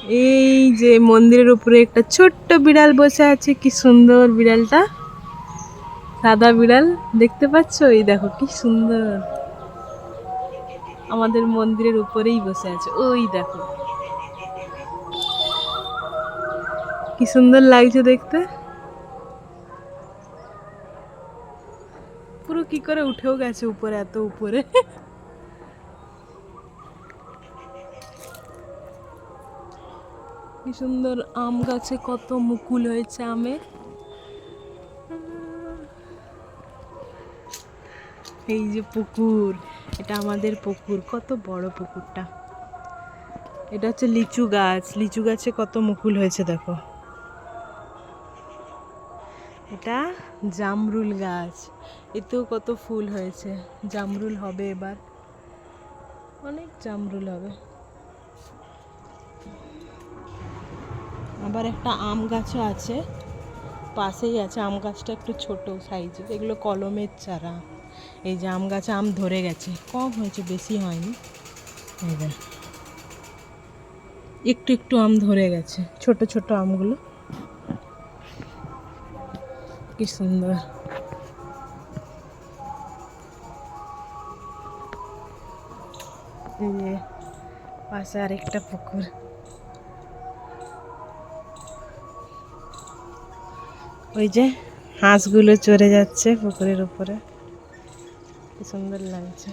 এই যে মন্দিরের উপরে একটা ছোট্ট বিড়াল বসে আছে, কি সুন্দর বিড়ালটা, সাদা বিড়াল দেখতে পাচ্ছ? এই দেখো কি সুন্দর, আমাদের মন্দিরের উপরেই বসে আছে। ওই দেখো কি সুন্দর লাগছে দেখতে। পুরো কি করে উঠেও গেছে উপরে, এত উপরে। কি সুন্দর, আম গাছে কত মুকুল হয়েছে আমের। এই যে পুকুর, এটা আমাদের পুকুর, কত বড় পুকুরটা। এটা হচ্ছে লিচু গাছ, লিচু গাছে কত মুকুল হয়েছে দেখো। এটা জামরুল গাছ, এতেও কত ফুল হয়েছে। জামরুল হবে এবার, অনেক জামরুল হবে। আবার একটা আম গাছও আছে, পাশেই আছে। আম গাছটা একটু ছোট সাইজের, এগুলো কলমের চারা। এই যে আম গাছে আম ধরে গেছে, কম হয়েছে, বেশি হয়নি। এই যে একটু একটু আম ধরে গেছে, ছোট ছোট আমগুলো, কি সুন্দর। এই যে পাশে আরেকটা পুকুর। ওই যে হাঁসগুলো চড়ে যাচ্ছে পুকুরের উপরে, কি সুন্দর লাগছে।